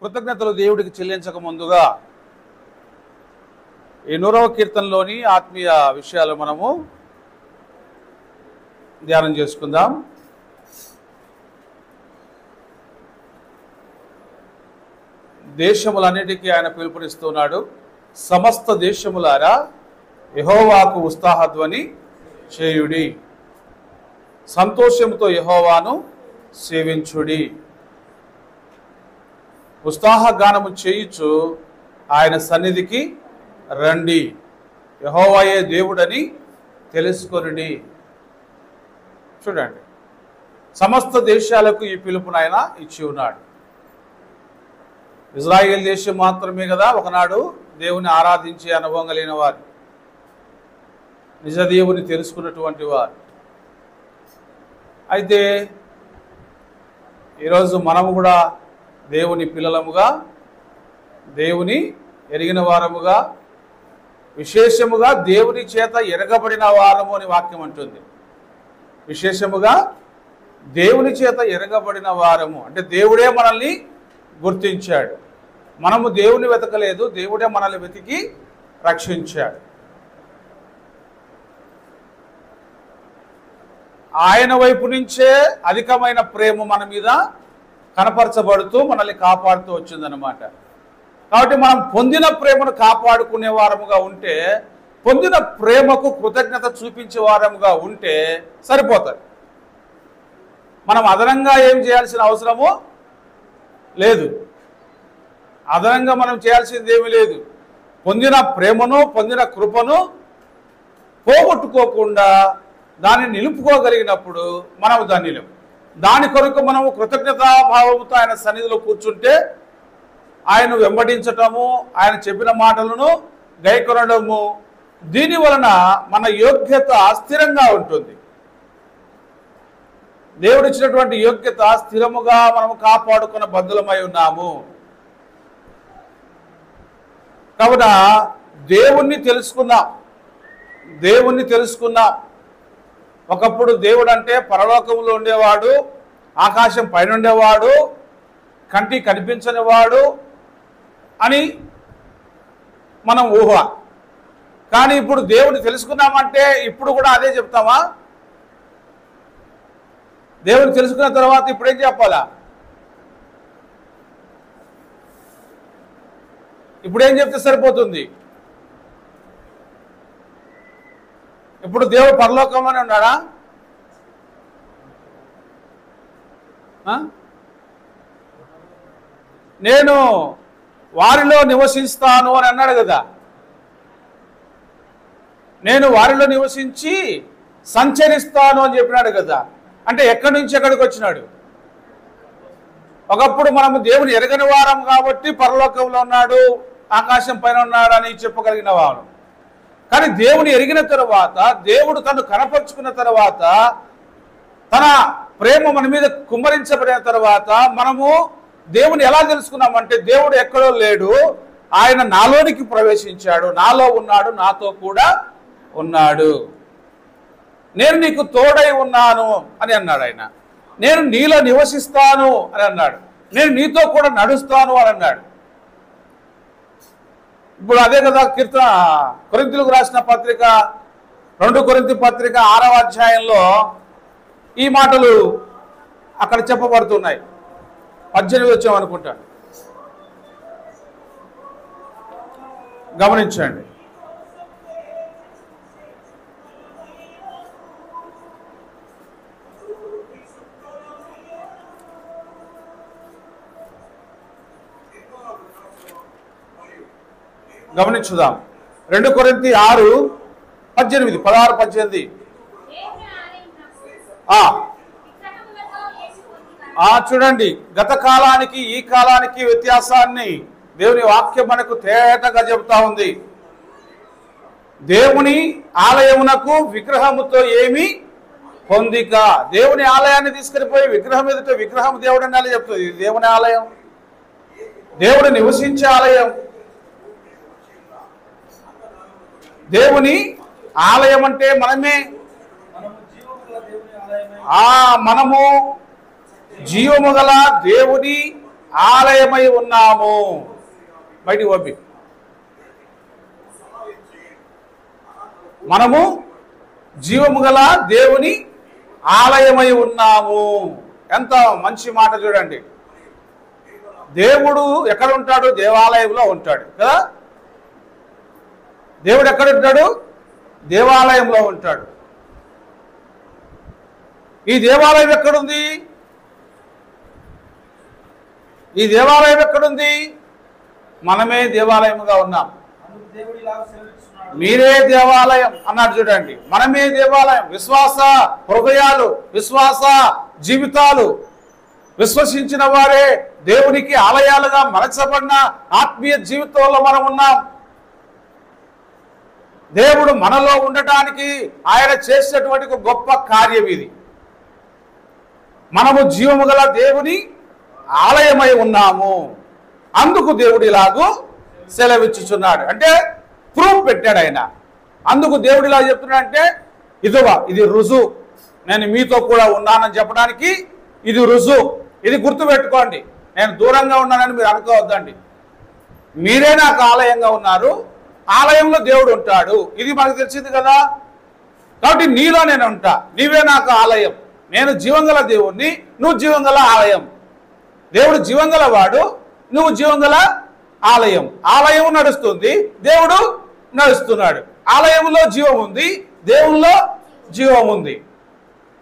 కృతజ్ఞతలు దేవుడికి చెల్లించక ముందుగా ఈ 100వ కీర్తనలోని ఆత్మీయ విషయాలు మనము ధ్యానం చేసుకుందాం. దేశములన్నిటికీ ఆయన పిలుపునిస్తున్నాడు. సమస్త దేశములారా యెహోవాకు ఉత్సాహధ్వని చేయుడి, సంతోషముతో యెహోవాను సేవించుడి. ఉత్సాహగానము చేయుచు ఆయన సన్నిధికి రండి, యెహోవాయే దేవుడని తెలుసుకొనుడి. చూడండి, సమస్త దేశాలకు ఈ పిలుపును ఆయన ఇచ్చి ఉన్నాడు. ఇజ్రాయేల్ దేశం మాత్రమే కదా ఒకనాడు దేవుని ఆరాధించే అనుభవం కలిగిన వారు, నిజ దేవుని తెలుసుకున్నటువంటి వారు. అయితే ఈరోజు మనము కూడా దేవుని పిల్లలముగా, దేవుని ఎరిగిన వారముగా, విశేషముగా దేవుని చేత ఎరగబడిన వారము అని వాక్యం అంటుంది. విశేషముగా దేవుని చేత ఎరగబడిన వారము అంటే దేవుడే మనల్ని గుర్తించాడు. మనము దేవుని వెతకలేదు, దేవుడే మనల్ని వెతికి రక్షించాడు. ఆయన వైపు నుంచే అధికమైన ప్రేమ మన మీద కనపరచబడుతూ మనల్ని కాపాడుతూ వచ్చిందనమాట. కాబట్టి మనం పొందిన ప్రేమను కాపాడుకునే వారముగా ఉంటే, పొందిన ప్రేమకు కృతజ్ఞత చూపించే వారముగా ఉంటే సరిపోతుంది. మనం అదనంగా ఏం చేయాల్సిన అవసరము లేదు, అదనంగా మనం చేయాల్సింది ఏమీ లేదు. పొందిన ప్రేమను, పొందిన కృపను పోగొట్టుకోకుండా దాన్ని నిలుపుకోగలిగినప్పుడు మనము ధన్యులం. దాని కొరకు మనము కృతజ్ఞతాభావముతో ఆయన సన్నిధిలో కూర్చుంటే ఆయన వెంబడించటము, ఆయన చెప్పిన మాటలను గైకొనడము, దీని వలన మన యోగ్యత స్థిరంగా ఉంటుంది. దేవుడిచ్చినటువంటి యోగ్యత స్థిరముగా మనము కాపాడుకున్న బద్ధులమై ఉన్నాము. కావున దేవుణ్ణి తెలుసుకుందాం. ఒకప్పుడు దేవుడు అంటే పరలోకంలో ఉండేవాడు, ఆకాశం పైన ఉండేవాడు, కంటి కనిపించని వాడు అని మనం ఊహ. కానీ ఇప్పుడు దేవుడిని తెలుసుకున్నామంటే ఇప్పుడు కూడా అదే చెప్తామా? దేవుడిని తెలుసుకున్న తర్వాత ఇప్పుడేం చెప్పాలా? ఇప్పుడేం చెప్తే సరిపోతుంది? ఇప్పుడు దేవుడు పరలోకంలోనే ఉన్నాడా? నేను వారిలో నివసిస్తాను అని అన్నాడు కదా. నేను వారిలో నివసించి సంచరిస్తాను అని చెప్పినాడు కదా. అంటే ఎక్కడి నుంచి ఎక్కడికి వచ్చినాడు? ఒకప్పుడు మనము దేవుని ఎరగని వారం కాబట్టి పరలోకంలో ఉన్నాడు, ఆకాశం పైన ఉన్నాడు అని చెప్పగలిగిన వాడు. కానీ దేవుని ఎరిగిన తర్వాత, దేవుడు తను కనపరుచుకున్న తర్వాత, తన ప్రేమ మన మీద కుమ్మరించబడిన తర్వాత మనము దేవుని ఎలా తెలుసుకున్నామంటే, దేవుడు ఎక్కడో లేడు, ఆయన నాలోనికి ప్రవేశించాడు, నాలో ఉన్నాడు, నాతో కూడా ఉన్నాడు. నేను నీకు తోడై ఉన్నాను అని అన్నాడు ఆయన. నేను నీలో నివసిస్తాను అని అన్నాడు. నేను నీతో కూడా నడుస్తాను అని అన్నాడు. ఇప్పుడు అదే కదా కీర్తన కొరింథీయులకు రాసిన పత్రిక 2 కొరింథీ పత్రిక 6వ అధ్యాయంలో ఈ మాటలు అక్కడ చెప్పబడుతున్నాయి. 18 వచ్చామనుకుంటాను, గమనించండి. గమనించుదాం. 2 కొరింథీ 6:18, 16-18. చూడండి, గత కాలానికి ఈ కాలానికి వ్యత్యాసాన్ని దేవుని వాక్యం మనకు తేటగా చెబుతా ఉంది. దేవుని ఆలయమునకు విగ్రహముతో ఏమి పొందిక. దేవుని ఆలయాన్ని తీసుకుని పోయి విగ్రహం ఎదుట విగ్రహం దేవుడు అని చెప్తుంది. ఇది దేవుని ఆలయం, దేవుడు నివసించే ఆలయం. దేవుని ఆలయం అంటే మనమే. మనము జీవము గల దేవుని ఆలయమై ఉన్నాము. బయటికి పంపి. మనము జీవము గల దేవుని ఆలయమై ఉన్నాము. ఎంత మంచి మాట చూడండి. దేవుడు ఎక్కడ ఉంటాడు? దేవాలయంలో ఉంటాడు కదా. దేవుడు ఎక్కడ ఉంటాడు? దేవాలయంలో ఉంటాడు. ఈ దేవాలయం ఎక్కడుంది? ఈ దేవాలయం ఎక్కడుంది? మనమే దేవాలయముగా ఉన్నాం. మీరే దేవాలయం అన్నాడు చూడండి. మనమే దేవాలయం. విశ్వాస హృదయాలు, విశ్వాస జీవితాలు, విశ్వసించిన వారే దేవునికి ఆలయాలుగా మలచబడిన ఆత్మీయ జీవితంలో మనం ఉన్నాం. దేవుడు మనలో ఉండటానికి ఆయన చేసినటువంటి ఒక గొప్ప కార్యం ఇది. మనము జీవము గల దేవుని ఆలయమై ఉన్నాము. అందుకు దేవుడు ఇలాగూ సెలవిచ్చుచున్నాడు. అంటే ప్రూఫ్ పెట్టాడు ఆయన. అందుకు దేవుడు ఇలా చెప్తున్నాడు అంటే ఇదిగో ఇది రుజువు, నేను మీతో కూడా ఉన్నానని చెప్పడానికి ఇది రుజువు. ఇది గుర్తుపెట్టుకోండి. నేను దూరంగా ఉన్నానని మీరు అనుకోవద్దండి. మీరే నాకు ఆలయంగా ఉన్నారు. ఆలయంలో దేవుడు ఉంటాడు. ఇది మనకు తెలిసింది కదా. కాబట్టి నీలో నేను ఉంటా. నీవే నాకు ఆలయం. నేను జీవంగల దేవుణ్ణి, నువ్వు జీవంగల ఆలయం. దేవుడు జీవంగల వాడు, నువ్వు జీవంగల ఆలయం. ఆలయం నడుస్తుంది, దేవుడు నడుస్తున్నాడు. ఆలయంలో జీవం ఉంది, దేవుల్లో జీవం ఉంది.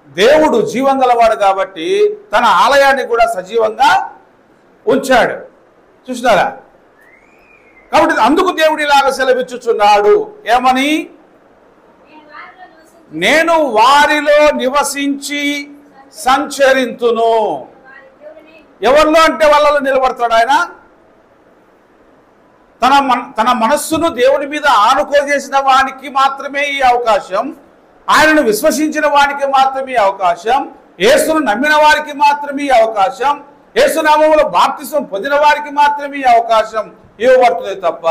దేవుడు జీవం గలవాడు కాబట్టి తన ఆలయాన్ని కూడా సజీవంగా ఉంచాడు. చూసినారా? కాబట్టి అందుకు దేవుడు ఇలాగ సెలవిచ్చుచున్నాడు. ఏమని? నేను వారిలో నివసించి సంచరింతును. ఎవరిలో అంటే వాళ్ళలో నిలబడతాడు ఆయన. తన మనస్సును దేవుని మీద ఆనుకోజేసిన వానికి మాత్రమే ఈ అవకాశం. ఆయనను విశ్వసించిన వానికి మాత్రమే అవకాశం. యేసును నమ్మిన వారికి మాత్రమే అవకాశం. యేసునామములో బాప్తిసం పొందిన వారికి మాత్రమే అవకాశం ఇవ్వబడుతుంది తప్ప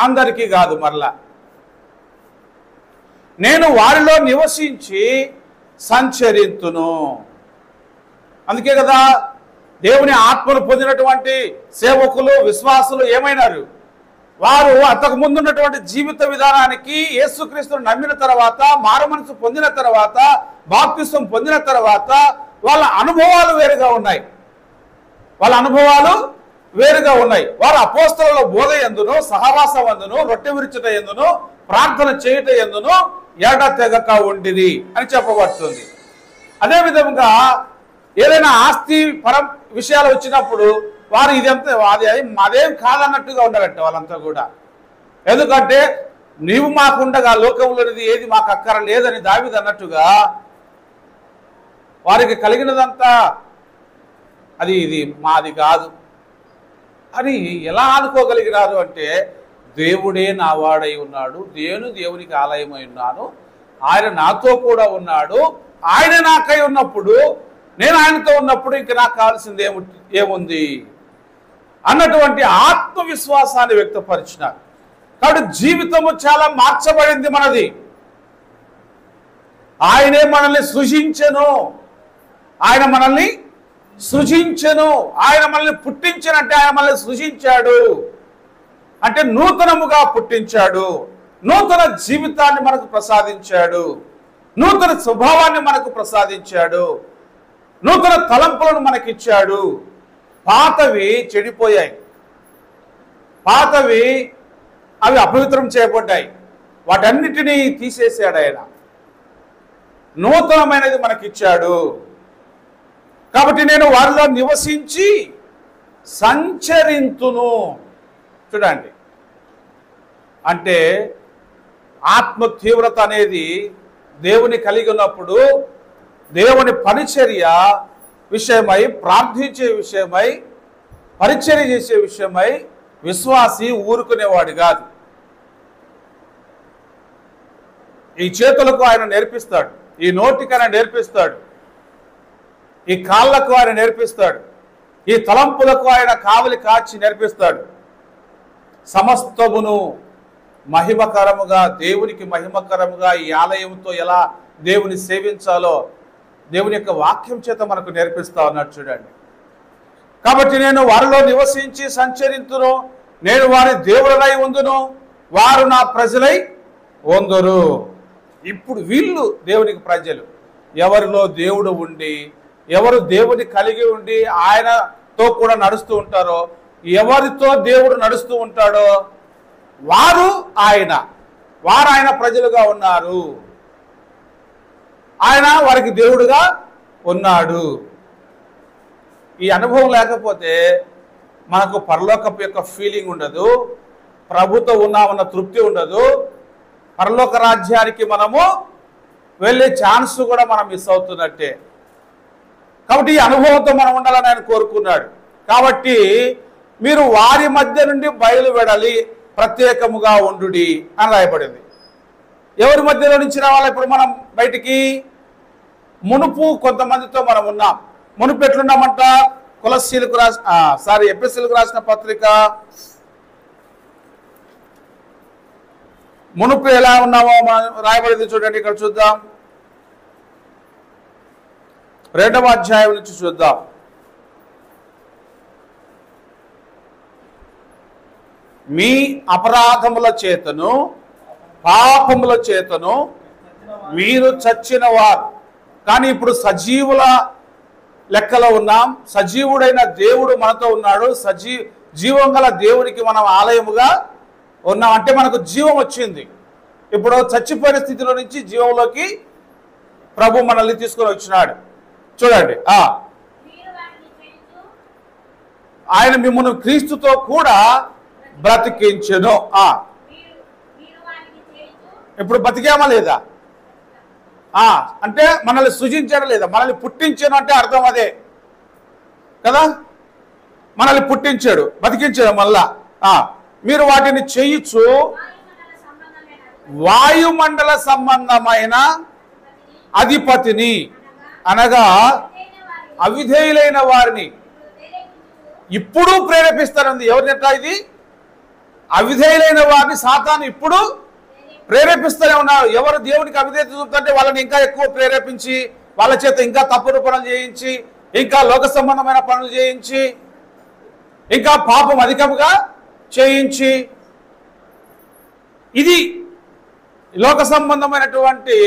అందరికీ కాదు. మరలా నేను వారిలో నివసించి సంచరింతును. అందుకే కదా దేవుని ఆత్మను పొందినటువంటి సేవకులు, విశ్వాసులు ఏమైనారు? వారు అంతకు ముందున్నటువంటి జీవిత విధానానికి యేసుక్రీస్తును నమ్మిన తర్వాత, మారుమనసు పొందిన తర్వాత, బాప్తిసం పొందిన తర్వాత వాళ్ళ అనుభవాలు వేరుగా ఉన్నాయి. వారు అపోస్తలుల బోధ యందును, సహవాసం అందును, రొట్టె విరుచుట యందును, ప్రార్థన చేయుట యందును ఎడతెగక ఉండిరి అని చెప్పబడుతుంది. అదేవిధంగా ఏదైనా ఆస్తి పరం విషయాలు వచ్చినప్పుడు వారు ఇదంతా అదేం కాదన్నట్టుగా ఉండాలంట వాళ్ళంతా కూడా. ఎందుకంటే నీవు మాకుండగా లోకంలోనిది ఏది మాకు అక్కర లేదని దావీదు అన్నట్టుగా వారికి కలిగినదంతా ఇది మాది కాదు అని ఎలా అనుకోగలిగినారు అంటే, దేవుడే నా వాడై ఉన్నాడు, నేను దేవునికి ఆలయమై ఉన్నాను, ఆయన నాతో కూడా ఉన్నాడు, ఆయన నాకై ఉన్నప్పుడు, నేను ఆయనతో ఉన్నప్పుడు ఇంక నాకు కావాల్సింది ఏముంది అన్నటువంటి ఆత్మవిశ్వాసాన్ని వ్యక్తపరిచినారు. కాబట్టి జీవితము చాలా మార్చబడింది మనది. ఆయనే మనల్ని సృజించెను. ఆయన మనల్ని పుట్టించనంటే ఆయన మనల్ని సృజించాడు అంటే నూతనముగా పుట్టించాడు, నూతన జీవితాన్ని మనకు ప్రసాదించాడు, నూతన స్వభావాన్ని మనకు ప్రసాదించాడు, నూతన తలంపులను మనకిచ్చాడు. పాతవి చెడిపోయాయి, అవి అపవిత్రం చేయబడ్డాయి. వాటన్నిటినీ తీసేసాడు ఆయన. నూతనమైనది మనకిచ్చాడు. కాబట్టి నేను వారిలో నివసించి సంచరింతును. చూడండి, అంటే ఆత్మ తీవ్రత అనేది దేవుని కలిగి ఉన్నప్పుడు దేవుని పరిచర్య విషయమై, ప్రార్థించే విషయమై, పరిచర్య చేసే విషయమై విశ్వాసి ఊరుకునేవాడు కాదు. ఈ చేతులకు ఆయన నేర్పిస్తాడు, ఈ నోటికి ఆయన నేర్పిస్తాడు, ఈ కాళ్ళకు ఆయన నేర్పిస్తాడు, ఈ తలంపులకు ఆయన కావలి కాచి నేర్పిస్తాడు. సమస్తమును మహిమకరముగా, దేవునికి మహిమకరముగా ఈ ఆలయంతో ఎలా దేవుని సేవించాలో దేవుని యొక్క వాక్యం చేత మనకు నేర్పిస్తా ఉన్నాడు. చూడండి, కాబట్టి నేను వారిలో నివసించి సంచరింతును, నేను వారి దేవుడనై ఉందును, వారు నా ప్రజలై ఉందురు. ఇప్పుడు వీళ్ళు దేవునికి ప్రజలు. ఎవరిలో దేవుడు ఉండి, ఎవరు దేవుని కలిగి ఉండి ఆయనతో కూడా నడుస్తూ ఉంటారో, ఎవరితో దేవుడు నడుస్తూ ఉంటాడో వారు ఆయన ప్రజలుగా ఉన్నారు. ఆయన వారికి దేవుడుగా ఉన్నాడు. ఈ అనుభవం లేకపోతే మనకు పరలోకపు యొక్క ఫీలింగ్ ఉండదు, ప్రభుతో ఉన్నామన్న తృప్తి ఉండదు, పరలోక రాజ్యానికి మనము వెళ్ళే ఛాన్స్ కూడా మనం మిస్ అవుతున్నట్టే. కాబట్టి ఈ అనుభవంతో మనం ఉండాలని ఆయన కోరుకున్నాడు. కాబట్టి మీరు వారి మధ్య నుండి బయలువెడలి ప్రత్యేకముగా ఉండుడి అని రాయబడింది. ఎవరి మధ్యలో నుంచి రావాలి ఇప్పుడు మనం బయటికి? మునుపు కొంతమందితో మనం ఉన్నాం. మునుపు ఎట్లున్నామంట? ఎఫెసీయులకు రాసిన పత్రిక మునుపు ఎలా ఉన్నామో రాయబడింది చూడండి. ఇక్కడ చూద్దాం, 2వ అధ్యాయం నుంచి చూద్దాం. మీ అపరాధముల చేతను పాపముల చేతను మీరు చచ్చిన వారు, కానీ ఇప్పుడు సజీవుల లెక్కలో ఉన్నాం. సజీవుడైన దేవుడు మనతో ఉన్నాడు. జీవం గల దేవునికి మనం ఆలయముగా ఉన్నాం. అంటే మనకు జీవం వచ్చింది. ఇప్పుడు చచ్చిపోయిన స్థితిలో నుంచి జీవంలోకి ప్రభు మనల్ని తీసుకొని వచ్చినాడు. చూడండి, ఆయన మిమ్మల్ని క్రీస్తుతో కూడా బ్రతికించెను. ఇప్పుడు బతికామా లేదా? అంటే మనల్ని సృజించడం లేదా? మనల్ని పుట్టించాను అంటే అర్థం అదే కదా. మనల్ని పుట్టించాడు, బతికించాడు. మళ్ళా మీరు వాటిని చేయొచ్చు. వాయుమండల సంబంధమైన అధిపతిని అనగా అవిధేయులైన వారిని ఇప్పుడు ప్రేరేపిస్తారంది. ఎవరినట్లా ఇది? అవిధేయులైన వారిని సాతాను ఇప్పుడు ప్రేరేపిస్తూనే ఉన్నారు. ఎవరు దేవునికి అవిధేయత చూపుతుంటే వాళ్ళని ఇంకా ఎక్కువ ప్రేరేపించి, వాళ్ళ చేత ఇంకా తప్పుడు పనులు చేయించి, ఇంకా లోక సంబంధమైన పనులు చేయించి, ఇంకా పాపం అధికంగా చేయించి, ఇది లోక సంబంధమైనటువంటి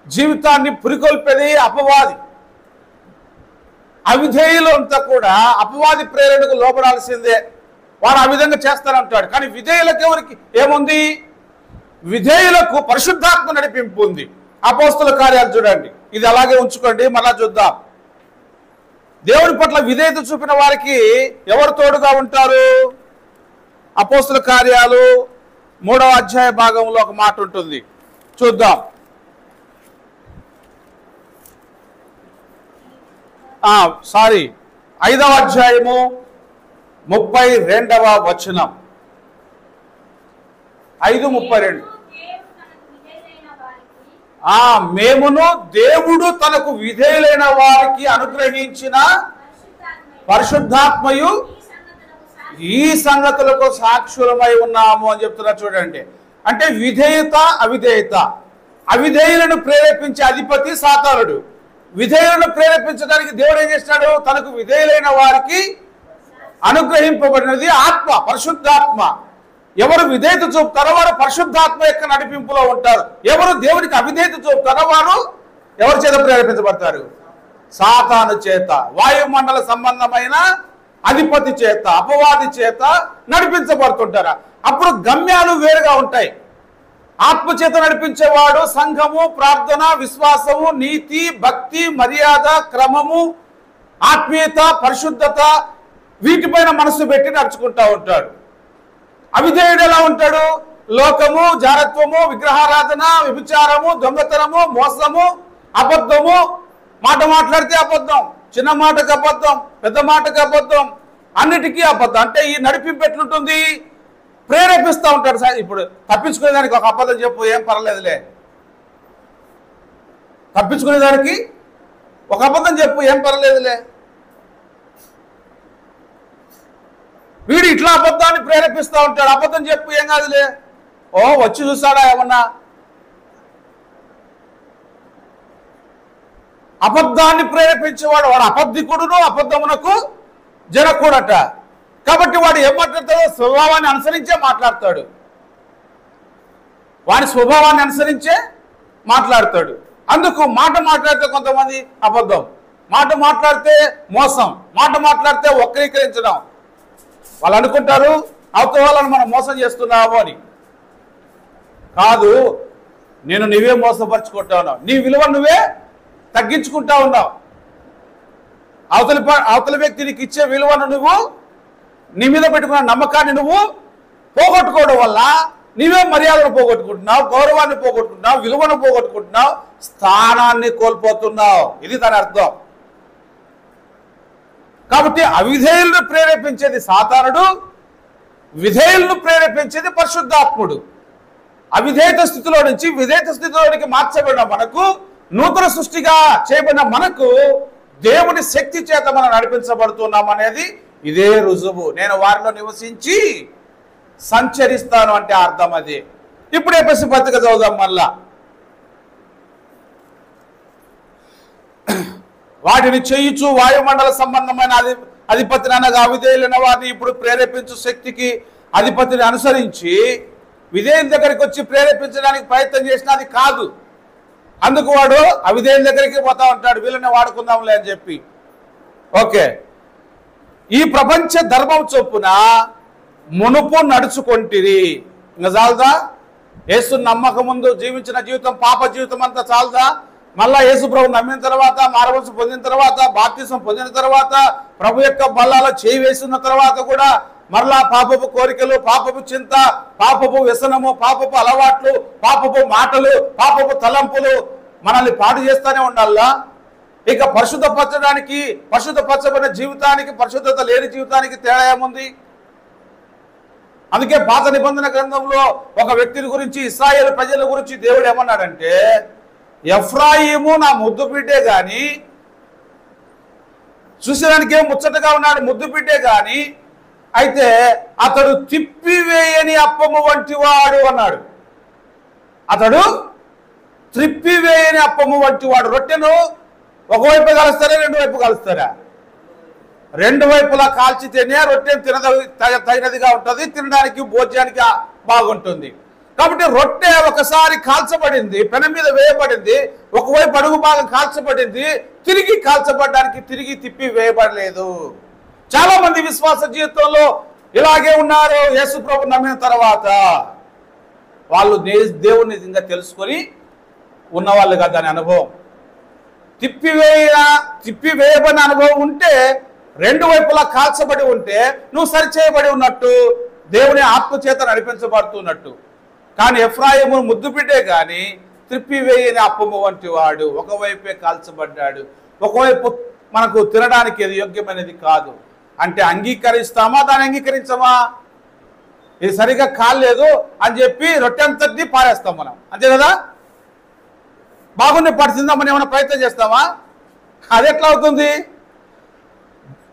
జీవితాన్ని పురికొల్పేది అపవాది. అవిధేయులంతా కూడా అపవాది ప్రేరణకు లోపడాల్సిందే. వాడు ఆ విధంగా చేస్తారంటాడు. కానీ విధేయులకు ఎవరికి ఏముంది? విధేయులకు పరిశుద్ధాత్మ నడిపింపు ఉంది. అపోస్తల కార్యాలు చూడండి, ఇది అలాగే ఉంచుకోండి. మళ్ళా చూద్దాం. దేవుని పట్ల విధేయత చూపిన వారికి ఎవరు తోడుగా ఉంటారు? అపోస్తల కార్యాలు 3వ అధ్యాయ భాగంలో ఒక మాట ఉంటుంది, చూద్దాం. 5వ అధ్యాయము 32వ వచనం. 5:32. మేమును దేవుడు తనకు విధేయులైన వారికి అనుగ్రహించిన పరిశుద్ధాత్మయు ఈ సంగతులకు సాక్షులమై ఉన్నాము అని చెప్తున్నా. చూడండి, అంటే విధేయత అవిధేయత. అవిధేయులను ప్రేరేపించే అధిపతి సాతానుడు. విధేయులను ప్రేరేపించడానికి దేవుడు ఏం చేస్తాడు? తనకు విధేయులైన వారికి అనుగ్రహింపబడినది ఆత్మ, పరిశుద్ధాత్మ. ఎవరు విధేయత చూపుతారో వారు పరిశుద్ధాత్మ యొక్క నడిపింపులో ఉంటారు. ఎవరు దేవునికి అవిధేయత చూపుతారో వారు ఎవరి చేత ప్రేరేపించబడతారు? సాతాను చేత, వాయుమండల సంబంధమైన అధిపతి చేత, అపవాది చేత నడిపించబడుతుంటారు. అప్పుడు గమ్యాలు వేరుగా ఉంటాయి. ఆత్మ చేత నడిపించేవాడు సంఘము, ప్రార్థన, విశ్వాసము, నీతి, భక్తి, మర్యాద, క్రమము, ఆత్మీయత, పరిశుద్ధత, వీటిపైన మనసు పెట్టి నడుచుకుంటా ఉంటాడు. అవిధేయుడు ఎలా ఉంటాడు? లోకము, జారత్వము, విగ్రహారాధన, వ్యభిచారము, దొంగతనము, మోసము, అబద్ధము, మాట మాట్లాడితే అబద్ధం, చిన్న మాటకు అబద్ధం, పెద్ద మాటకు అబద్ధం, అన్నిటికీ అబద్ధం. అంటే ఈ నడిపింపు ఎట్లుంటుంది? ప్రేరేపిస్తూ ఉంటాడు. సార్ ఇప్పుడు తప్పించుకునేదానికి ఒక అబద్ధం చెప్పు, ఏం పర్లేదులే. తప్పించుకునేదానికి ఒక అబద్ధం చెప్పు, ఏం పర్లేదులే. వీడు ఇట్లా అబద్ధాన్ని ప్రేరేపిస్తూ ఉంటాడు. అబద్ధం చెప్పు, ఏం కాదులే. వచ్చి చూసాడా ఏమన్నా? అబద్ధాన్ని ప్రేరేపించేవాడు వాడు అబద్ధికుడును, అబద్ధమునకు జరగకూడట. కాబట్టి వాడు ఏం మాట్లాడతాడో స్వభావాన్ని అనుసరించే మాట్లాడతాడు, వాడి స్వభావాన్ని అనుసరించే మాట్లాడతాడు. అందుకు మాట మాట్లాడితే కొంతమంది అబద్ధం, మాట మాట్లాడితే మోసం, మాట మాట్లాడితే వక్రీకరించడం. వాళ్ళు అనుకుంటారు అవతల వాళ్ళని మనం మోసం చేస్తున్నాము అని. కాదు, నేను నువ్వే మోసపరుచుకుంటా ఉన్నావు, నీ విలువ నువ్వే తగ్గించుకుంటా ఉన్నావు. అవతల వ్యక్తి నీకు ఇచ్చే విలువను నువ్వు, నీ మీద పెట్టుకున్న నమ్మకాన్ని నువ్వు పోగొట్టుకోవడం వల్ల నీవే మర్యాదను పోగొట్టుకుంటున్నావు, గౌరవాన్ని పోగొట్టుకుంటున్నావు, విలువను పోగొట్టుకుంటున్నావు, స్థానాన్ని కోల్పోతున్నావు. ఇది దాని అర్థం. కాబట్టి అవిధేయులను ప్రేరేపించేది సాతానుడు, విధేయులను ప్రేరేపించేది పరిశుద్ధాత్ముడు. అవిధేయత స్థితిలో నుంచి విధేయత స్థితిలోనికి మార్చబడిన మనకు, నూతన సృష్టిగా చేయబడిన మనకు దేవుని శక్తి చేత మనం నడిపించబడుతున్నాం అనేది ఇదే రుజువు. నేను వారిలో నివసించి సంచరిస్తాను అంటే అర్థం అది. ఇప్పుడు ఎపిసి పత్రిక చదువుదాం మళ్ళా. వాటిని చేయుచు వాయుమండల సంబంధమైన అధిపతిని అనగా అవిధేయులైన వారిని ఇప్పుడు ప్రేరేపించు శక్తికి అధిపతిని అనుసరించి విధేయుల దగ్గరికి వచ్చి ప్రేరేపించడానికి ప్రయత్నం చేసినా అది కాదు. అందుకు వాడు అవిధేయుల దగ్గరికి పోతా ఉంటాడు, వీళ్ళని వాడుకుందాంలే అని చెప్పి. ఓకే, ఈ ప్రపంచ ధర్మం చొప్పున మునుపు నడుచుకొంటిరి. ఇంకా చాలదా? యేసు నమ్మక ముందు జీవించిన జీవితం, పాప జీవితం అంతా చాలదా? మళ్ళా యేసు ప్రభు నమ్మిన తర్వాత, మారవలసి పొందిన తర్వాత, బాప్తిసం పొందిన తర్వాత, ప్రభు యొక్క బల్లాలో చేయి వేసిన తర్వాత కూడా మరలా పాపపు కోరికలు, పాపపు చింత, పాపపు వ్యసనము, పాపపు అలవాట్లు, పాపపు మాటలు, పాపపు తలంపులు మనల్ని పాడు చేస్తూనే ఉండాలా? ఇక పరిశుద్ధపరచడానికి, పరిశుద్ధపరచబడిన జీవితానికి, పరిశుద్ధత లేని జీవితానికి తేడా ఏముంది? అందుకే పాత నిబంధన గ్రంథంలో ఒక వ్యక్తిని గురించి, ఇశ్రాయేలు ప్రజల గురించి దేవుడు ఏమన్నాడంటే, ఎఫ్రాయిము నా ముద్దు బిడ్డే గాని, చూసేదానికి ఏం ముచ్చటగా ఉన్నాడు, ముద్దు బిడ్డే గాని, అయితే అతడు తిప్పివేయని అప్పము వంటి వాడు అన్నాడు. అతడు త్రిప్పివేయని అప్పము వంటి వాడు. రొట్టెను ఒకవైపు కాలుస్తారా, రెండు వైపు కాలుస్తారా? రెండు వైపులా కాల్చితేనే రొట్టెను తగినదిగా ఉంటుంది, తినడానికి భోజ్యానికి బాగుంటుంది. కాబట్టి రొట్టె ఒకసారి కాల్చబడింది, పెనం మీద వేయబడింది, ఒకవైపు అడుగు భాగం కాల్చబడింది, తిరిగి కాల్చబడడానికి తిరిగి తిప్పి వేయబడలేదు. చాలా మంది విశ్వాస జీవితంలో ఇలాగే ఉన్నారు. యేసు ప్రభు నమ్మిన తర్వాత వాళ్ళు దేవుని నిజంగా తెలుసుకొని ఉన్నవాళ్ళు కదా దాని అనుభవం. తిప్పివేయబడిన అనుభవం ఉంటే, రెండు వైపులా కాల్చబడి ఉంటే నువ్వు సరిచేయబడి ఉన్నట్టు, దేవుని ఆత్మచేత నడిపించబడుతున్నట్టు. కానీ ఎఫ్రాయిము ముద్దు బిడ్డే కానీ త్రిప్పివేయని అప్పము వంటి వాడు, ఒకవైపే కాల్చబడ్డాడు. ఒకవైపు మనకు తినడానికి ఏది యోగ్యమైనది కాదు అంటే అంగీకరిస్తామా, దాన్ని అంగీకరించమా? ఇది సరిగా కాలేదు అని చెప్పి రొట్టె అంతటినీ పారేస్తాం మనం, అంతే కదా? బాగుంది పడుతుందామని ఏమైనా ప్రయత్నం చేస్తామా? అది ఎట్లా అవుతుంది?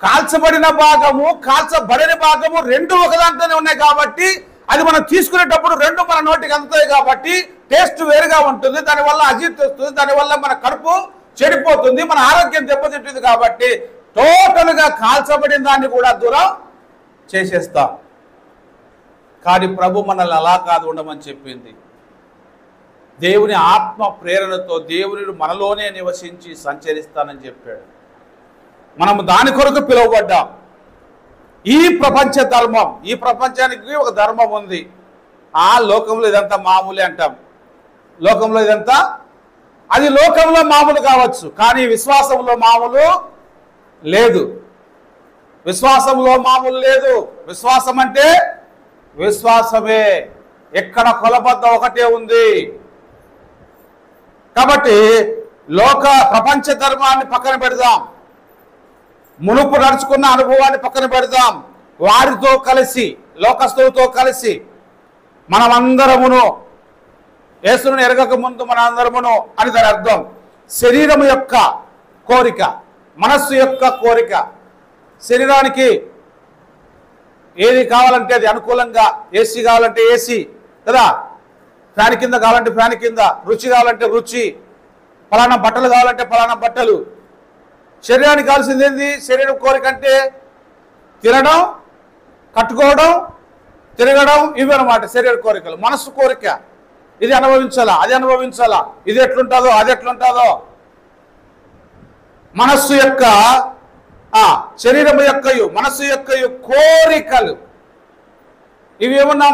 కాల్చబడిన భాగము, కాల్చబడిన భాగము రెండు ఒకదాంట్లోనే ఉన్నాయి కాబట్టి అది మనం తీసుకునేటప్పుడు రెండు మన నోటికి అందుతాయి కాబట్టి టేస్ట్ వేరుగా ఉంటుంది. దానివల్ల అజీర్తి వస్తుంది, దానివల్ల మన కడుపు చెడిపోతుంది, మన ఆరోగ్యం దెబ్బతింటుంది. కాబట్టి టోటల్గా కాల్చబడిన దాన్ని కూడా దూరం చేసేస్తాం. కానీ ప్రభు మనల్ని అలా కాదు ఉండమని చెప్పింది. దేవుని ఆత్మ ప్రేరణతో దేవుని మనలోనే నివసించి సంచరిస్తానని చెప్పాడు. మనము దాని కొరకు పిలువబడ్డాం. ఈ ప్రపంచ ధర్మం, ఈ ప్రపంచానికి ఒక ధర్మం ఉంది. ఆ లోకంలో ఇదంతా మామూలే అంటాం. లోకంలో ఇదంతా, అది లోకంలో మామూలు కావచ్చు, కానీ విశ్వాసంలో మామూలు లేదు. విశ్వాసంలో మామూలు లేదు. విశ్వాసం అంటే విశ్వాసమే. ఎక్కడ కొలబద్ద ఒకటే ఉంది. కాబట్టి ప్రపంచ ధర్మాన్ని పక్కన పెడదాం, మునుపు నడుచుకున్న అనుభవాన్ని పక్కన పెడదాం. వారితో కలిసి, లోకస్తులతో కలిసి మనమందరమును, యేసును ఎరగక ముందు మనందరమును అని దాని అర్థం. శరీరం యొక్క కోరిక, మనస్సు యొక్క కోరిక. శరీరానికి ఏది కావాలంటే అది అనుకూలంగా, ఏసీ కావాలంటే ఏసీ కదా, ఫ్యాన్ కింద కావాలంటే ఫ్యాన్ కింద, రుచి కావాలంటే రుచి, ఫలానా బట్టలు కావాలంటే ఫలానా బట్టలు. శరీరానికి కావాల్సింది ఏంది? శరీరం కోరిక అంటే తినడం, కట్టుకోవడం, తిరగడం, ఇవి అన్నమాట శరీర కోరికలు. మనస్సు కోరిక, ఇది అనుభవించాలా, అది అనుభవించాలా, ఇది ఎట్లుంటుందో అది ఎట్లుంటుందో. మనస్సు యొక్క శరీరం యొక్క మనస్సు యొక్క కోరికలు ఇవి ఏమన్నా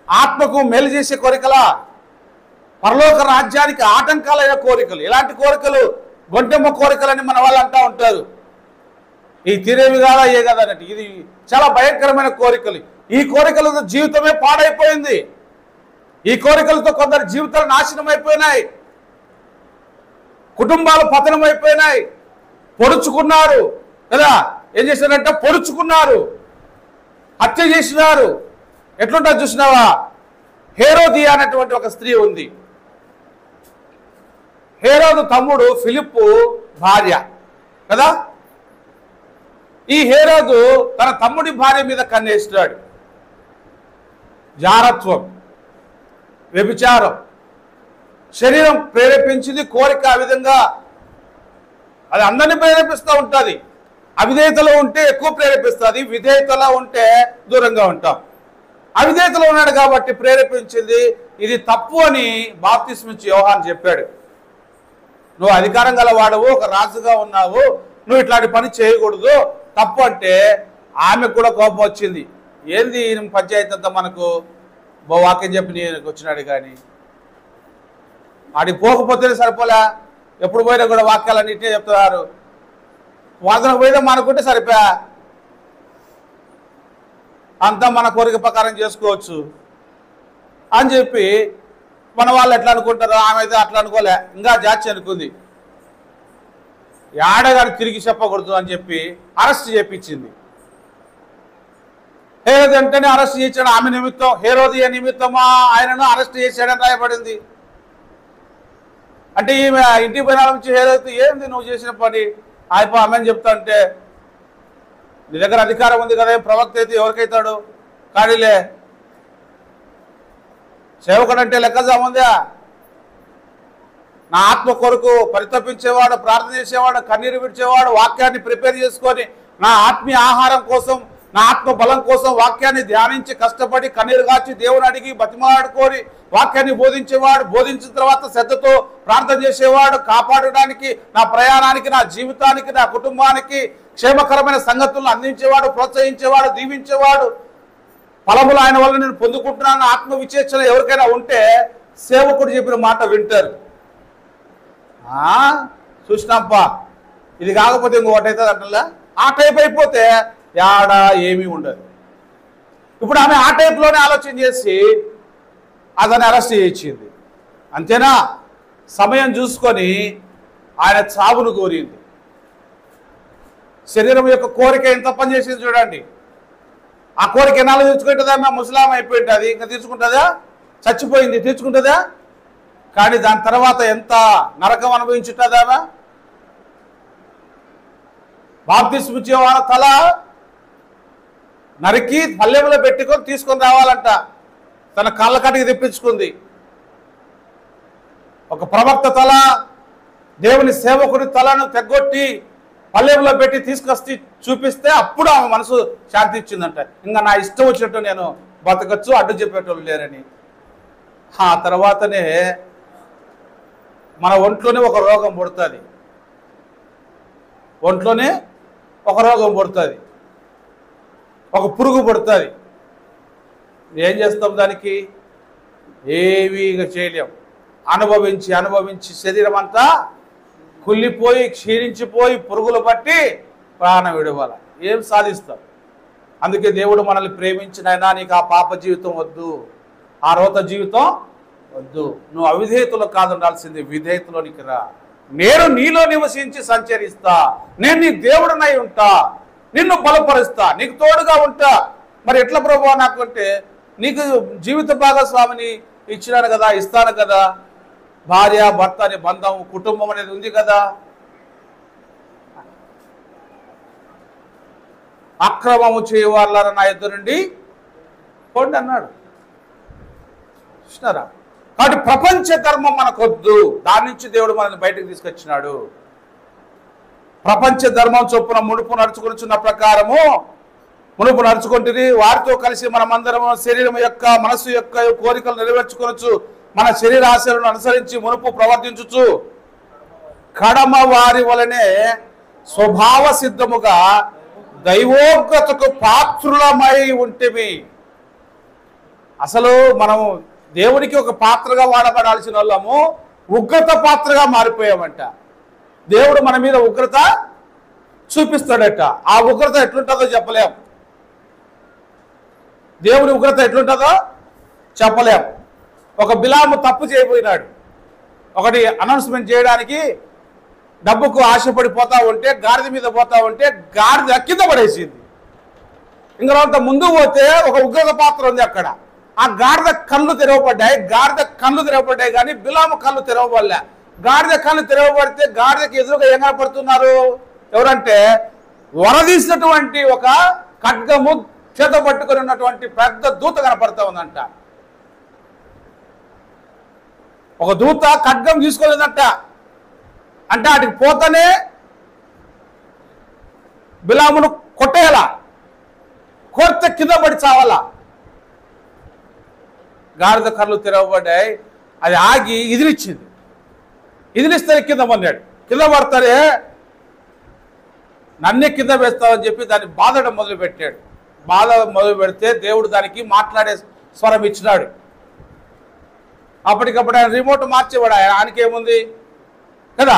ఆత్మకు మేలు చేసే కోరికలా? పరలోక రాజ్యానికి ఆటంకాలైన కోరికలు. ఇలాంటి కోరికలు గొంటెమ్మ కోరికలని మన వాళ్ళు అంటూ ఉంటారు. ఈ తీరేవి కాదా ఏ కదా అన్నట్టు. ఇది చాలా భయంకరమైన కోరికలు. ఈ కోరికలతో జీవితమే పాడైపోయింది. ఈ కోరికలతో కొందరు జీవితాలు నాశనం అయిపోయినాయి, కుటుంబాలు పతనం అయిపోయినాయి. పొడుచుకున్నారు కదా, ఏం చేశారంటే పొడుచుకున్నారు, హత్య చేసినారు. ఎట్లుంటా చూసినావా? హేరోదియా అనేటువంటి ఒక స్త్రీ ఉంది. హేరోదు తమ్ముడు ఫిలిప్పు భార్య కదా. ఈ హేరోదు తన తమ్ముడి భార్య మీద కన్నేస్తున్నాడు. జారత్వం, వ్యభిచారం, శరీరం ప్రేరేపించింది కోరిక. ఆ విధంగా అది అందరినీ ప్రేరేపిస్తూ ఉంటుంది. అవిధేయతలో ఉంటే ఎక్కువ ప్రేరేపిస్తుంది, విధేయతలో ఉంటే దూరంగా ఉంటాం. అవిధేయతలో ఉన్నాడు కాబట్టి ప్రేరేపించింది. ఇది తప్పు అని బాప్తిస్మిచ్చి యోహాను చెప్పాడు. నువ్వు అధికారం గల వాడవు, ఒక రాజుగా ఉన్నావు, నువ్వు ఇట్లాంటి పని చేయకూడదు, తప్పు అంటే ఆమెకు కూడా కోపం వచ్చింది. ఏంది పంచాయతీ అంతా మనకు వాక్యం చెప్పి నేను వచ్చినాడు కానీ ఆడికి పోకపోతేనే సరిపోలే. ఎప్పుడు పోయినా కూడా వాక్యాలన్నింటినీ చెప్తున్నారు. వాదనకు పోయినా మనకుంటే సరిపోయా, అంతా మన కోరిక ప్రకారం చేసుకోవచ్చు అని చెప్పి మన వాళ్ళు ఎట్లా అనుకుంటారో ఆమె అయితే అట్లా అనుకోలే, ఇంకా జాచి అనుకుంది. ఆడగాడు తిరిగి చెప్పకూడదు అని చెప్పి అరెస్ట్ చేయించింది. హేరోది వెంటనే అరెస్ట్ చేశాడు. ఆమె నిమిత్తం, హేరోదియ నిమిత్తమా ఆయనను అరెస్ట్ చేశాడని రాయబడింది. అంటే ఈమె ఇంటికి పోయిన నుంచి హేరోది ఏంది నువ్వు చేసిన పని అయిపో ఆమెను చెప్తా అంటే, నీ దగ్గర అధికారం ఉంది కదా, ప్రవక్త అయితే ఎవరికైతాడు, కాడీలే సేవకుడు అంటే లెక్క జాముందా? నా ఆత్మ కొరకు పరితపించేవాడు, ప్రార్థన చేసేవాడు, కన్నీరు విడిచేవాడు, వాక్యాన్ని ప్రిపేర్ చేసుకొని నా ఆత్మీయ ఆహారం కోసం, నా ఆత్మ బలం కోసం వాక్యాన్ని ధ్యానించి కష్టపడి కన్నీరు కాచి దేవుని అడిగి బతిమాడుకొని వాక్యాన్ని బోధించేవాడు, బోధించిన తర్వాత శ్రద్ధతో ప్రార్థన చేసేవాడు, కాపాడడానికి, నా ప్రయాణానికి, నా జీవితానికి, నా కుటుంబానికి క్షేమకరమైన సంగతులను అందించేవాడు, ప్రోత్సహించేవాడు, దీవించేవాడు, ఫలములు ఆయన వల్ల నేను పొందుకుంటున్నాను ఆత్మ విచేచన ఎవరికైనా ఉంటే సేవకుడు చెప్పిన మాట వింటారు. చూసినాంపా ఇది కాకపోతే ఇంకొకటి అవుతుంది అంటలా. ఆ టైప్ అయిపోతే యాడా ఏమీ ఉండదు. ఇప్పుడు ఆమె ఆ టైప్లోనే ఆలోచన చేసి అతన్ని అరెస్ట్ చేయించింది. అంతేనా? సమయం చూసుకొని ఆయన చావును కోరింది. శరీరం యొక్క కోరిక ఎంత పని చేసింది చూడండి. ఆ కోరిక ఎన్నాళ్ళు తీర్చుకుంటుందా? మేము ముసలాం అయిపోయింది, ఇంకా తీర్చుకుంటుందా? చచ్చిపోయింది, తీర్చుకుంటుందా? కానీ దాని తర్వాత ఎంత నరకం అనుభవించుంటుందా? బాప్తిస్మ ఇచ్చే వాళ్ళ తల నరికి పల్లెంలో పెట్టుకొని తీసుకొని రావాలంట. తన కాళ్ళ కటికి తెప్పించుకుంది. ఒక ప్రవక్త తల, దేవుని సేవకుడి తలను తెగొట్టి పల్లెంలో పెట్టి తీసుకొచ్చి చూపిస్తే అప్పుడు ఆమె మనసు శాంతి ఇచ్చిందంట. ఇంకా నా ఇష్టం వచ్చినట్టు నేను బతకచ్చు, అడ్డు చెప్పేటోళ్ళు లేరని. ఆ తర్వాతనే మన ఒంట్లోనే ఒక రోగం పుడుతుంది. ఒంట్లోనే ఒక రోగం పుడుతుంది, ఒక పురుగు పుడుతుంది. ఏం చేస్తాం దానికి? ఏమీ చేయలేం. అనుభవించి అనుభవించి శరీరం అంతా కుళ్ళిపోయి క్షీణించిపోయి పురుగులు పట్టి ప్రాణం విడవాల. ఏం సాధిస్తాం? అందుకే దేవుడు మనల్ని ప్రేమించినైనా నీకు ఆ పాప జీవితం వద్దు, ఆ రోత జీవితం వద్దు. నువ్వు అవిధేయతలో కాదు ఉండాల్సింది, విధేయతలోనికి రా. నేను నీలో నివసించి సంచరిస్తా, నేను నీ దేవుడినై ఉంటా, నిన్ను బలపరుస్తా, నీకు తోడుగా ఉంటా. మరి ఎట్లా ప్రభువా నాకు అంటే, నీకు జీవిత భాగస్వామిని ఇచ్చినాను కదా, ఇస్తాను కదా, భార్య భర్త అనే బంధం, కుటుంబం అనేది ఉంది కదా. అక్రమము చేయవాళ్ళ నా ఎదురు నుండి పోండి అన్నాడు. చూసినారా? కాబట్టి ప్రపంచ ధర్మం మనకొద్దు. దాని నుంచి దేవుడు మనల్ని బయటకు తీసుకొచ్చినాడు. ప్రపంచ ధర్మం చొప్పున ముడుపు నడుచుకొనిచున్న ప్రకారము మునుపు నడుచుకుంటుంది. వారితో కలిసి మనమందరం శరీరం యొక్క మనస్సు యొక్క కోరికలు నెరవేర్చుకొనొచ్చు. మన శరీర ఆశలను అనుసరించి మునుపు ప్రవర్తించుచు కడమ వారి వలనే స్వభావ సిద్ధముగా దైవోగ్రతకు పాత్రులమై ఉంటిమి. అసలు మనము దేవునికి ఒక పాత్రగా వాడబడాల్సిన వాళ్ళము ఉగ్రత పాత్రగా మారిపోయామంట. దేవుడు మన మీద ఉగ్రత చూపిస్తాడట. ఆ ఉగ్రత ఎట్లుంటుందో చెప్పలేం. దేవుని ఉగ్రత ఎట్లుంటుందో చెప్పలేం. ఒక బిలాము తప్పు చేయబోయినాడు. ఒకటి అనౌన్స్మెంట్ చేయడానికి డబ్బుకు ఆశపడిపోతా ఉంటే గాడిద మీద పోతా ఉంటే గాడిద కింద పడేసింది. ఇంకా ముందు పోతే ఒక ఉగ్రత పాత్ర ఉంది అక్కడ. ఆ గాడిద కళ్ళు తెరవబడ్డాయి కానీ బిలాము కళ్ళు తెరవబడలే. గాడిద కళ్ళు తెరవబడితే గాడిదకి ఎదురుగా ఏం కనపడుతున్నారు? ఎవరంటే వరదీసినటువంటి ఒక ఖడ్గము చేత పట్టుకొని ఉన్నటువంటి పెద్ద దూత కనపడతా ఉందంట. ఒక దూత ఖడ్గం తీసుకోలేదంట. అంటే అటుకి పోతేనే బిలామును కొట్టేయాల, కొడితే కింద పడి చావాలా. గాడిద కళ్ళు తెరవబడ్డాయి. అది ఆగి ఇదిలిచ్చింది. ఇదిలిస్తే కింద పడినాడు. కింద పడతారే నన్నే కింద వేస్తావని చెప్పి దాన్ని బాధడం మొదలుపెట్టాడు. బాధ మొదలు పెడితే దేవుడు దానికి మాట్లాడే స్వరం ఇచ్చినాడు. అప్పటికప్పుడు ఆయన రిమోట్ మార్చేవాడు. ఆయనకేముంది కదా.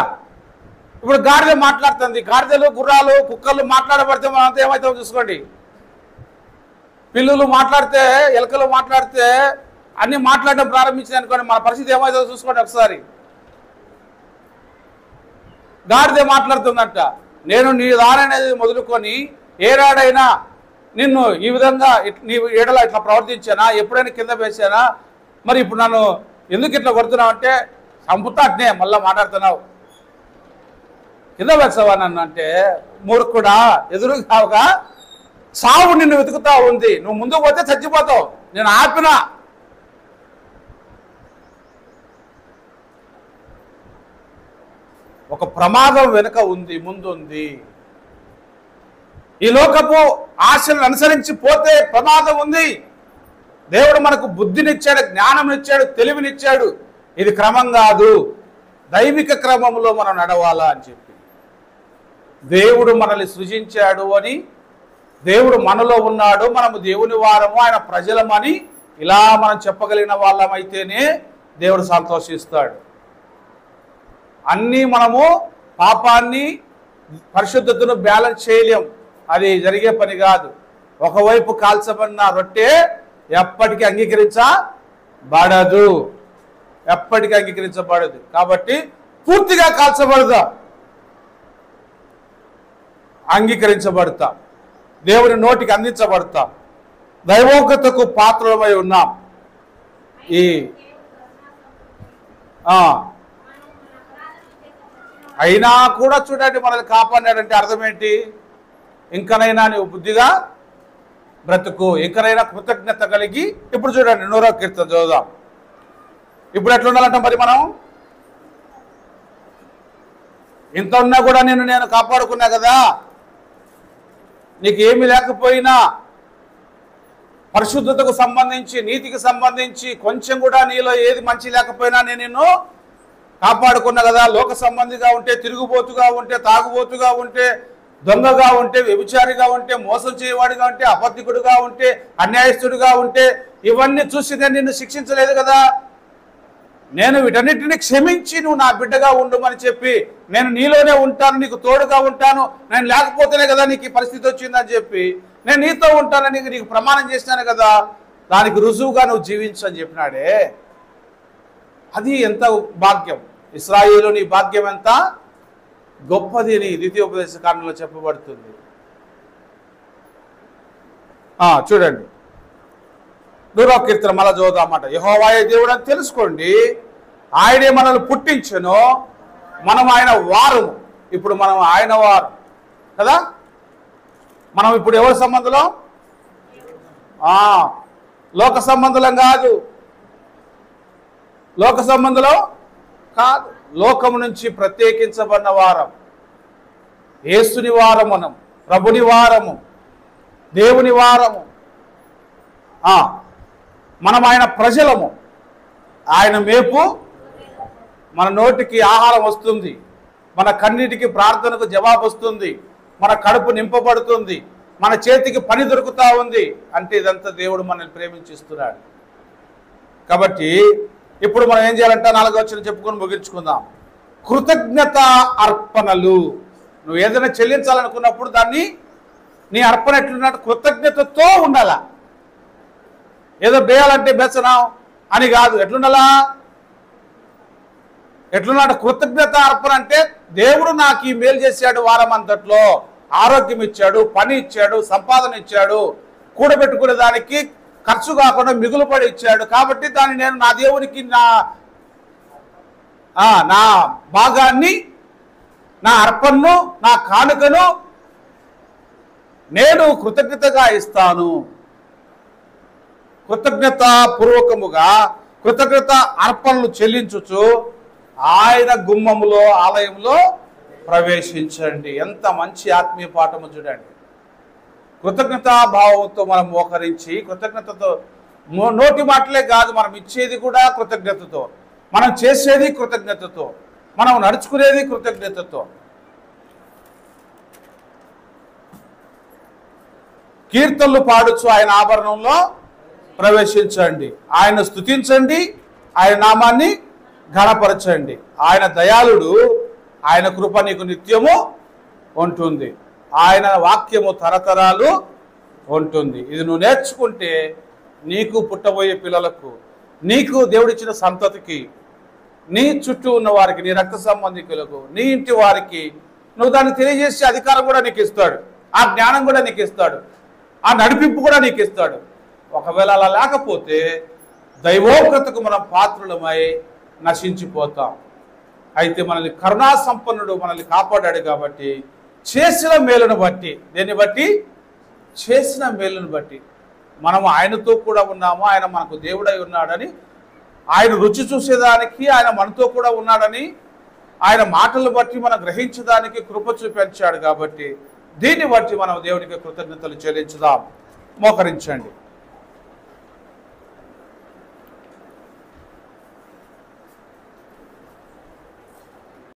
ఇప్పుడు గాడిద మాట్లాడుతుంది. గాడిదలు గుర్రాలు కుక్కలు మాట్లాడబడితే మనం అంతా ఏమవుతామో చూసుకోండి. పిల్లులు మాట్లాడితే ఎలకలు మాట్లాడితే అన్ని మాట్లాడడం ప్రారంభించింది అనుకోండి, మన పరిస్థితి ఏమవుతుందో చూసుకోండి ఒకసారి. గాడిద మాట్లాడుతుందంట, నేను నీ దాననేది మొదలుకొని ఏనాడైనా నిన్ను ఈ విధంగా నీ ఏడలా ఇట్లా ప్రవర్తించానా, ఎప్పుడైనా కింద వేసానా, మరి ఇప్పుడు నన్ను ఎందుకు ఇట్లా కొడుతున్నావు అంటే చంపుతా అట్నే మళ్ళీ మాట్లాడుతున్నావు, కింద వేసావా నన్ను అంటే మూర్ఖుడా, ఎదురుగా ఒక సావు నిన్ను వెతుకుతా ఉంది, నువ్వు ముందుకు పోతే చచ్చిపోతావు, నేను ఆపినా. ఒక ప్రమాదం వెనుక ఉంది, ముందుంది. ఈ లోకపు ఆశలను అనుసరించి పోతే ప్రమాదం ఉంది. దేవుడు మనకు బుద్ధినిచ్చాడు, జ్ఞానంనిచ్చాడు, తెలివినిచ్చాడు. ఇది క్రమం కాదు, దైవిక క్రమంలో మనం నడవాలా అని చెప్పి దేవుడు మనల్ని సృజించాడు అని, దేవుడు మనలో ఉన్నాడు, మనము దేవుని వారము, ఆయన ప్రజలమని ఇలా మనం చెప్పగలిగిన వాళ్ళమైతేనే దేవుడు సంతోషిస్తాడు. అన్నీ మనము పాపాన్ని పరిశుద్ధతను బ్యాలెన్స్ చేయలేం, అది జరిగే పని కాదు. ఒకవైపు కాల్చబడిన రొట్టె ఎప్పటికీ అంగీకరించబడదు, ఎప్పటికీ అంగీకరించబడదు. కాబట్టి పూర్తిగా కాల్చబడదా, అంగీకరించబడతాం, దేవుని నోటికి అందించబడతాం, దైవోగ్రతకు పాత్రలమై ఉన్నాం. ఈ అయినా కూడా చూడండి మనల్ని కాపాడాడంటే అర్థం ఏంటి? ఇంకనైనా నీవు బుద్ధిగా బ్రతుకు, ఇంకనైనా కృతజ్ఞత కలిగి. ఇప్పుడు చూడండి 100వ కీర్తన చదువుదాం. ఇప్పుడు ఎట్లా ఉండాలంట మరి మనం? ఇంత ఉన్నా కూడా నేను కాపాడుకున్నా కదా, నీకు ఏమి లేకపోయినా పరిశుద్ధతకు సంబంధించి, నీతికి సంబంధించి కొంచెం కూడా నీలో ఏది మంచి లేకపోయినా నేను నిన్ను కాపాడుకున్నా కదా. లోక సంబంధిగా ఉంటే, తిరుగుబోతుగా ఉంటే, తాగుబోతుగా ఉంటే, దొంగగా ఉంటే, వ్యభిచారిగా ఉంటే, మోసం చేయవాడిగా ఉంటే, అబద్ధికుడుగా ఉంటే, అన్యాయస్తుడిగా ఉంటే, ఇవన్నీ చూసి నేను నిన్ను శిక్షించలేదు కదా. నేను వీటన్నిటిని క్షమించి నువ్వు నా బిడ్డగా ఉండమని చెప్పి, నేను నీలోనే ఉంటాను, నీకు తోడుగా ఉంటాను, నేను లేకపోతేనే కదా నీకు ఈ పరిస్థితి వచ్చిందని చెప్పి, నేను నీతో ఉంటానని నీకు ప్రమాణం చేసినాను కదా, దానికి రుజువుగా నువ్వు జీవించు అని చెప్పినాడే. అది ఎంత భాగ్యం! ఇశ్రాయేలు నీ భాగ్యం ఎంత గొప్పది అని ద్వితీయోపదేశ కాండంలో చెప్పబడుతుంది. చూడండి 100వ కీర్తన మళ్ళా చదువుదామాట. యెహోవాయే దేవుడు అని తెలుసుకోండి, ఆయనే మనల్ని పుట్టించెను, మనం ఆయన వారము. ఇప్పుడు మనం ఆయన వారం కదా. మనం ఇప్పుడు ఎవరి సంబంధంలో? లోక సంబంధులం కాదు, లోక సంబంధంలో కాదు, లోకము నుంచి ప్రత్యేకించబడిన వారం, యేసుని వారం, మనం ప్రభుని వారము, దేవుని వారము, మనం ఆయన ప్రజలము, ఆయన మేపు, మన నోటికి ఆహారం వస్తుంది, మన కన్నిటికి ప్రార్థనకు జవాబు వస్తుంది, మన కడుపు నింపబడుతుంది, మన చేతికి పని దొరుకుతూ ఉంది అంటే ఇదంతా దేవుడు మనల్ని ప్రేమించిస్తున్నాడు. కాబట్టి ఇప్పుడు మనం ఏం చేయాలంటే 4వ వచనం చెప్పుకొని ముగించుకుందాం. కృతజ్ఞత అర్పణలు. నువ్వు ఏదైనా చెల్లించాలనుకున్నప్పుడు దాన్ని నీ అర్పణ ఎట్లున్నట్టు కృతజ్ఞతతో ఉండాలా. ఏదో బేయాలంటే బెసనం అని కాదు. ఎట్లుండాలా? ఎట్లున్నాడు? కృతజ్ఞత అర్పణ అంటే దేవుడు నాకు ఈ మేలు చేశాడు, వారం అంతట్లో ఆరోగ్యం ఇచ్చాడు, పని ఇచ్చాడు, సంపాదన ఇచ్చాడు, కూడబెట్టుకునే దానికి ఖర్చు కాకుండా మిగులుపడి ఇచ్చాడు, కాబట్టి దాన్ని నేను నా దేవునికి నా భాగాన్ని, నా అర్పణను, నా కానుకను నేను కృతజ్ఞతగా ఇస్తాను. కృతజ్ఞత పూర్వకముగా కృతజ్ఞత అర్పణలు చెల్లించుచు ఆయన గుమ్మములో, ఆలయంలో ప్రవేశించండి. ఎంత మంచి ఆత్మీయ పాఠము చూడండి. కృతజ్ఞతా భావంతో మనం మోకరించి, కృతజ్ఞతతో, నోటి మాటలే కాదు, మనం ఇచ్చేది కూడా కృతజ్ఞతతో, మనం చేసేది కృతజ్ఞతతో, మనం నడుచుకునేది కృతజ్ఞతతో. కీర్తనలు పాడుచు ఆయన ఆభరణంలో ప్రవేశించండి, ఆయన స్తుతించండి, ఆయన నామాన్ని ఘనపరచండి. ఆయన దయాళుడు, ఆయన కృప నీకు నిత్యము ఉంటుంది, ఆయన వాక్యము తరతరాలు ఉంటుంది. ఇది నువ్వు నేర్చుకుంటే నీకు పుట్టబోయే పిల్లలకు, నీకు దేవుడిచ్చిన సంతతికి, నీ చుట్టూ ఉన్న వారికి, నీ రక్త సంబంధికులకు, నీ ఇంటి వారికి నువ్వు దాన్ని తెలియజేసే అధికారం కూడా నీకు ఇస్తాడు, ఆ జ్ఞానం కూడా నీకు ఇస్తాడు, ఆ నడిపింపు కూడా నీకు ఇస్తాడు. ఒకవేళ అలా లేకపోతే దైవోగ్రతకు మనం పాత్రులమై నశించిపోతాం. అయితే మనల్ని కరుణా సంపన్నుడు మనల్ని కాపాడాడు కాబట్టి చేసిన మేలును బట్టి, దేన్ని బట్టి? చేసిన మేలును బట్టి మనము ఆయనతో కూడా ఉన్నాము, ఆయన మనకు దేవుడై ఉన్నాడని, ఆయన రుచి చూసేదానికి ఆయన మనతో కూడా ఉన్నాడని, ఆయన మాటలు బట్టి మనం గ్రహించడానికి కృప చూపించాడు. కాబట్టి దీన్ని బట్టి మనం దేవునికి కృతజ్ఞతలు చెల్లించుదాం. మోకరించండి.